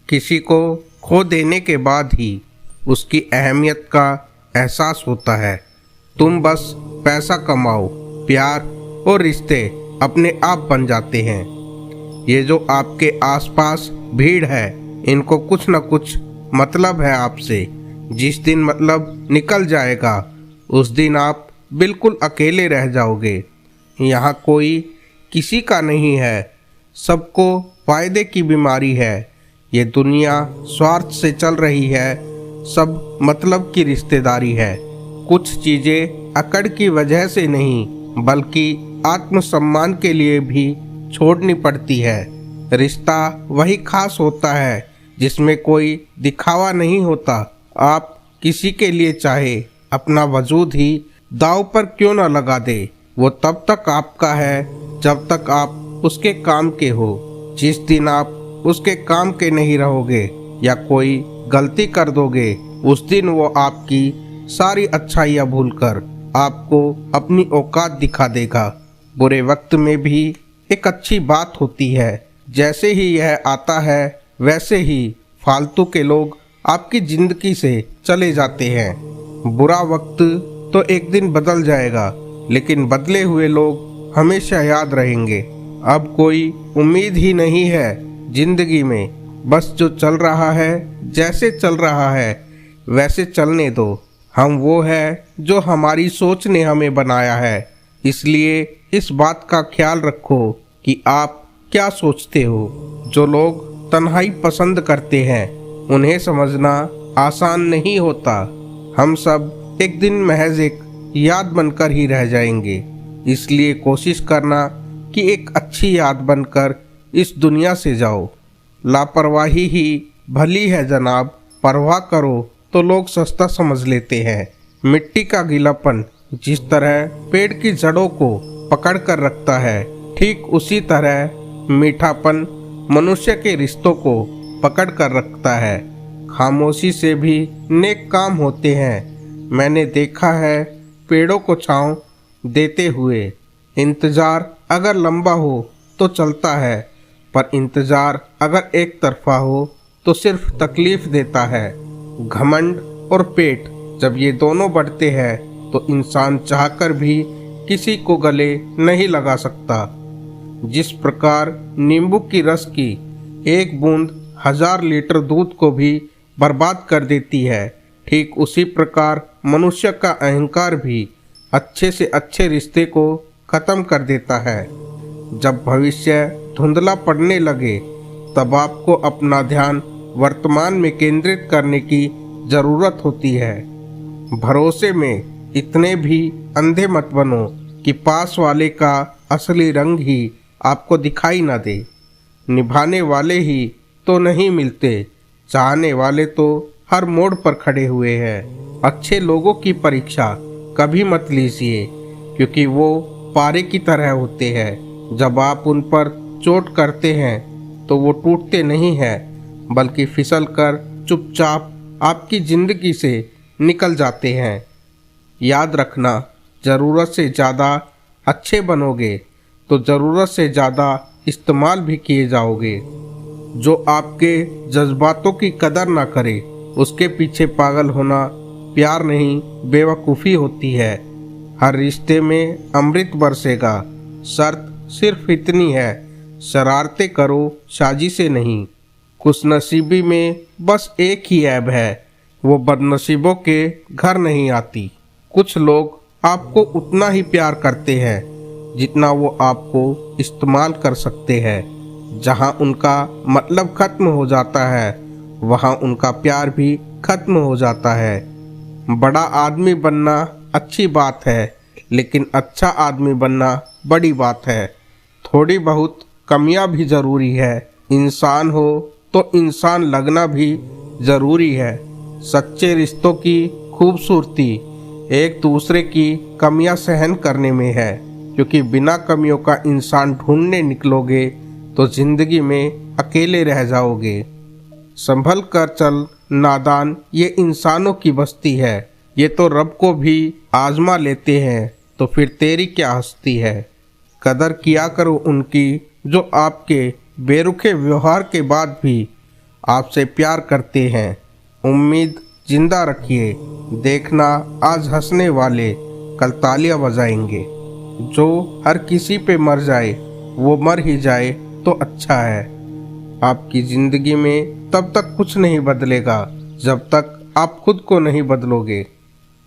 किसी को खो देने के बाद ही उसकी अहमियत का एहसास होता है। तुम बस पैसा कमाओ, प्यार और रिश्ते अपने आप बन जाते हैं। ये जो आपके आसपास भीड़ है, इनको कुछ न कुछ मतलब है आपसे। जिस दिन मतलब निकल जाएगा उस दिन आप बिल्कुल अकेले रह जाओगे। यहाँ कोई किसी का नहीं है, सबको फायदे की बीमारी है। ये दुनिया स्वार्थ से चल रही है, सब मतलब की रिश्तेदारी है। कुछ चीज़ें अकड़ की वजह से नहीं बल्कि आत्मसम्मान के लिए भी छोड़नी पड़ती है। रिश्ता वही खास होता है जिसमें कोई दिखावा नहीं होता। आप किसी के लिए चाहे अपना वजूद ही दांव पर क्यों न लगा दे, वो तब तक आपका है जब तक आप उसके काम के हो। जिस दिन आप उसके काम के नहीं रहोगे या कोई गलती कर दोगे, उस दिन वो आपकी सारी अच्छाइयाँ भूलकर आपको अपनी औकात दिखा देगा। बुरे वक्त में भी एक अच्छी बात होती है, जैसे ही यह आता है वैसे ही फालतू के लोग आपकी जिंदगी से चले जाते हैं। बुरा वक्त तो एक दिन बदल जाएगा, लेकिन बदले हुए लोग हमेशा याद रहेंगे। अब कोई उम्मीद ही नहीं है जिंदगी में, बस जो चल रहा है, जैसे चल रहा है वैसे चलने दो। हम वो है जो हमारी सोच ने हमें बनाया है, इसलिए इस बात का ख्याल रखो कि आप क्या सोचते हो। जो लोग तन्हाई पसंद करते हैं उन्हें समझना आसान नहीं होता। हम सब एक दिन महज एक याद बनकर ही रह जाएंगे, इसलिए कोशिश करना कि एक अच्छी याद बनकर इस दुनिया से जाओ। लापरवाही ही भली है जनाब, परवाह करो तो लोग सस्ता समझ लेते हैं। मिट्टी का गीलापन जिस तरह पेड़ की जड़ों को पकड़ कर रखता है, ठीक उसी तरह मीठापन मनुष्य के रिश्तों को पकड़ कर रखता है। खामोशी से भी नेक काम होते हैं। मैंने देखा है पेड़ों को छांव देते हुए। इंतज़ार अगर लंबा हो तो चलता है, पर इंतज़ार अगर एक तरफा हो तो सिर्फ तकलीफ देता है। घमंड और पेट जब ये दोनों बढ़ते हैं तो इंसान चाहकर भी किसी को गले नहीं लगा सकता। जिस प्रकार नींबू की रस की एक बूंद 1000 लीटर दूध को भी बर्बाद कर देती है, ठीक उसी प्रकार मनुष्य का अहंकार भी अच्छे से अच्छे रिश्ते को खत्म कर देता है। जब भविष्य धुंधला पड़ने लगे तब आपको अपना ध्यान वर्तमान में केंद्रित करने की जरूरत होती है। भरोसे में इतने भी अंधे मत बनो कि पास वाले का असली रंग ही आपको दिखाई ना दे। निभाने वाले ही तो नहीं मिलते, चाहने वाले तो हर मोड़ पर खड़े हुए हैं। अच्छे लोगों की परीक्षा कभी मत लीजिए, क्योंकि वो पारे की तरह होते हैं। जब आप उन पर चोट करते हैं तो वो टूटते नहीं हैं, बल्कि फिसल कर चुपचाप आपकी ज़िंदगी से निकल जाते हैं। याद रखना, ज़रूरत से ज़्यादा अच्छे बनोगे तो ज़रूरत से ज़्यादा इस्तेमाल भी किए जाओगे। जो आपके जज्बातों की कदर ना करे उसके पीछे पागल होना प्यार नहीं, बेवकूफ़ी होती है। हर रिश्ते में अमृत बरसेगा, शर्त सिर्फ इतनी है, शरारतें करो साजिशें नहीं। खुशनसीबी में बस एक ही ऐब है, वो बदनसीबों के घर नहीं आती। कुछ लोग आपको उतना ही प्यार करते हैं जितना वो आपको इस्तेमाल कर सकते हैं। जहाँ उनका मतलब खत्म हो जाता है वहाँ उनका प्यार भी खत्म हो जाता है। बड़ा आदमी बनना अच्छी बात है, लेकिन अच्छा आदमी बनना बड़ी बात है। थोड़ी बहुत कमियां भी ज़रूरी है। इंसान हो तो इंसान लगना भी ज़रूरी है। सच्चे रिश्तों की खूबसूरती एक दूसरे की कमियां सहन करने में है, क्योंकि बिना कमियों का इंसान ढूंढने निकलोगे तो ज़िंदगी में अकेले रह जाओगे। संभल कर चल नादान, ये इंसानों की बस्ती है। ये तो रब को भी आजमा लेते हैं, तो फिर तेरी क्या हस्ती है। कदर किया करो उनकी जो आपके बेरुखे व्यवहार के बाद भी आपसे प्यार करते हैं। उम्मीद जिंदा रखिए, देखना आज हंसने वाले कल तालियां बजाएंगे। जो हर किसी पे मर जाए वो मर ही जाए तो अच्छा है। आपकी ज़िंदगी में तब तक कुछ नहीं बदलेगा जब तक आप खुद को नहीं बदलोगे।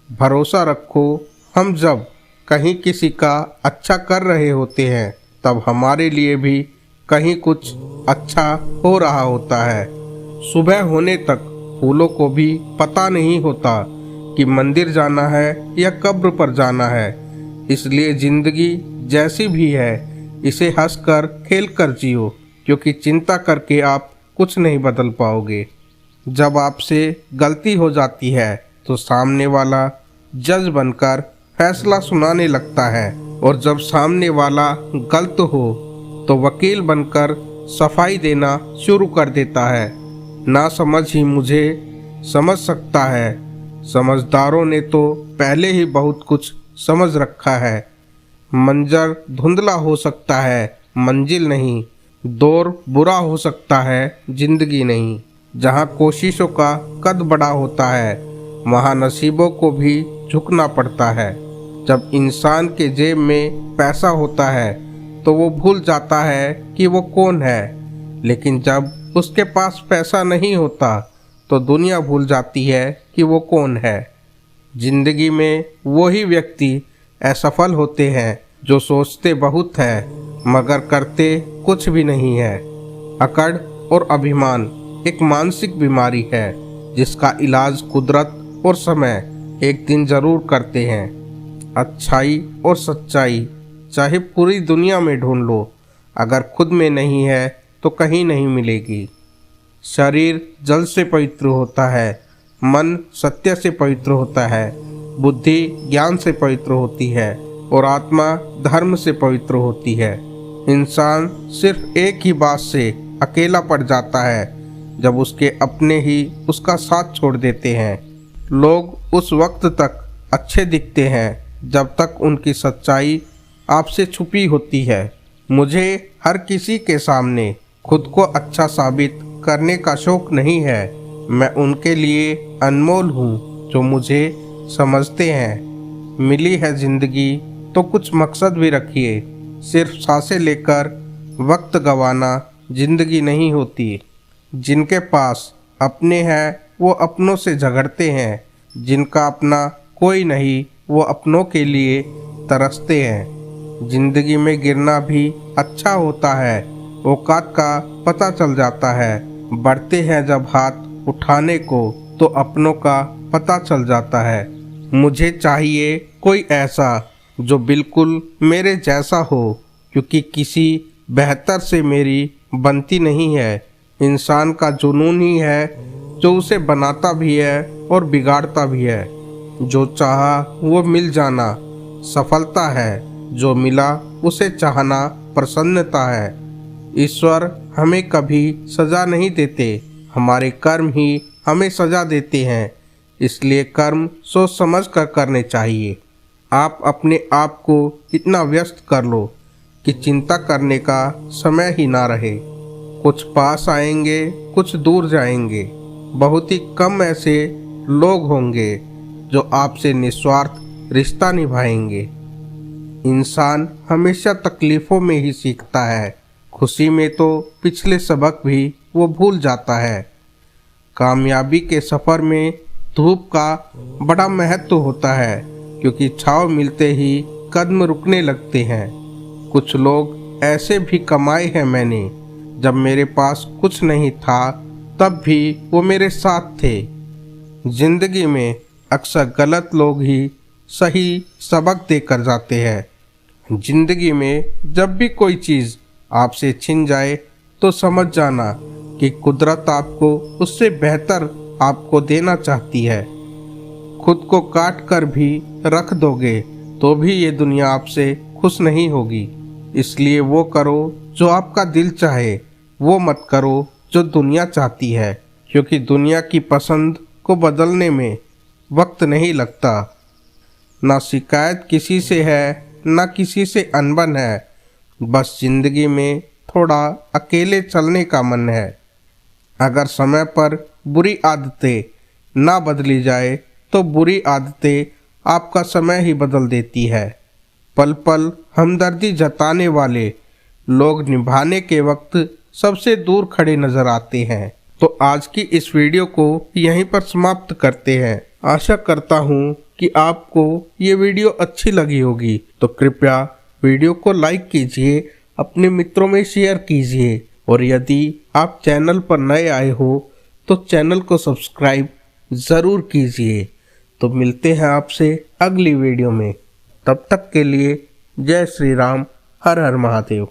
भरोसा रखो, हम जब कहीं किसी का अच्छा कर रहे होते हैं तब हमारे लिए भी कहीं कुछ अच्छा हो रहा होता है। सुबह होने तक फूलों को भी पता नहीं होता कि मंदिर जाना है या कब्र पर जाना है। इसलिए ज़िंदगी जैसी भी है इसे हंसकर खेलकर जियो, क्योंकि चिंता करके आप कुछ नहीं बदल पाओगे। जब आपसे गलती हो जाती है तो सामने वाला जज बनकर फैसला सुनाने लगता है, और जब सामने वाला गलत हो तो वकील बनकर सफाई देना शुरू कर देता है। ना समझ ही मुझे समझ सकता है। समझदारों ने तो पहले ही बहुत कुछ समझ रखा है। मंजर धुंधला हो सकता है, मंजिल नहीं। दौर बुरा हो सकता है, जिंदगी नहीं। जहाँ कोशिशों का कद बड़ा होता है वहाँ नसीबों को भी झुकना पड़ता है। जब इंसान के जेब में पैसा होता है तो वो भूल जाता है कि वो कौन है, लेकिन जब उसके पास पैसा नहीं होता तो दुनिया भूल जाती है कि वो कौन है। जिंदगी में वही व्यक्ति असफल होते हैं जो सोचते बहुत है मगर करते कुछ भी नहीं है। अकड़ और अभिमान एक मानसिक बीमारी है जिसका इलाज कुदरत और समय एक दिन जरूर करते हैं। अच्छाई और सच्चाई चाहे पूरी दुनिया में ढूंढ लो, अगर खुद में नहीं है तो कहीं नहीं मिलेगी। शरीर जल से पवित्र होता है, मन सत्य से पवित्र होता है, बुद्धि ज्ञान से पवित्र होती है और आत्मा धर्म से पवित्र होती है। इंसान सिर्फ एक ही बात से अकेला पड़ जाता है जब उसके अपने ही उसका साथ छोड़ देते हैं। लोग उस वक्त तक अच्छे दिखते हैं जब तक उनकी सच्चाई आपसे छुपी होती है। मुझे हर किसी के सामने खुद को अच्छा साबित करने का शौक नहीं है। मैं उनके लिए अनमोल हूँ जो मुझे समझते हैं। मिली है ज़िंदगी तो कुछ मकसद भी रखिए। सिर्फ सांसें लेकर वक्त गंवाना ज़िंदगी नहीं होती। जिनके पास अपने हैं वो अपनों से झगड़ते हैं, जिनका अपना कोई नहीं वो अपनों के लिए तरसते हैं। जिंदगी में गिरना भी अच्छा होता है, औकात का पता चल जाता है। बढ़ते हैं जब हाथ उठाने को तो अपनों का पता चल जाता है। मुझे चाहिए कोई ऐसा जो बिल्कुल मेरे जैसा हो, क्योंकि किसी बेहतर से मेरी बनती नहीं है। इंसान का जुनून ही है जो उसे बनाता भी है और बिगाड़ता भी है। जो चाहा वो मिल जाना सफलता है, जो मिला उसे चाहना प्रसन्नता है। ईश्वर हमें कभी सज़ा नहीं देते, हमारे कर्म ही हमें सज़ा देते हैं। इसलिए कर्म सोच समझ कर करने चाहिए। आप अपने आप को इतना व्यस्त कर लो कि चिंता करने का समय ही ना रहे। कुछ पास आएंगे, कुछ दूर जाएंगे। बहुत ही कम ऐसे लोग होंगे जो आपसे निस्वार्थ रिश्ता निभाएंगे। इंसान हमेशा तकलीफ़ों में ही सीखता है, खुशी में तो पिछले सबक भी वो भूल जाता है। कामयाबी के सफ़र में धूप का बड़ा महत्व होता है, क्योंकि छाँव मिलते ही कदम रुकने लगते हैं। कुछ लोग ऐसे भी कमाए हैं मैंने, जब मेरे पास कुछ नहीं था तब भी वो मेरे साथ थे। जिंदगी में अक्सर गलत लोग ही सही सबक देकर जाते हैं। जिंदगी में जब भी कोई चीज़ आपसे छिन जाए तो समझ जाना कि कुदरत आपको उससे बेहतर आपको देना चाहती है। खुद को काट कर भी रख दोगे तो भी ये दुनिया आपसे खुश नहीं होगी। इसलिए वो करो जो आपका दिल चाहे, वो मत करो जो दुनिया चाहती है, क्योंकि दुनिया की पसंद को बदलने में वक्त नहीं लगता। ना शिकायत किसी से है, ना किसी से अनबन है। बस जिंदगी में थोड़ा अकेले चलने का मन है। अगर समय पर बुरी आदतें ना बदली जाए तो बुरी आदतें आपका समय ही बदल देती है। पल पल हमदर्दी जताने वाले लोग निभाने के वक्त सबसे दूर खड़े नजर आते हैं। तो आज की इस वीडियो को यहीं पर समाप्त करते हैं। आशा करता हूँ कि आपको ये वीडियो अच्छी लगी होगी, तो कृपया वीडियो को लाइक कीजिए, अपने मित्रों में शेयर कीजिए और यदि आप चैनल पर नए आए हो तो चैनल को सब्सक्राइब ज़रूर कीजिए। तो मिलते हैं आपसे अगली वीडियो में। तब तक के लिए जय श्री राम, हर हर महादेव।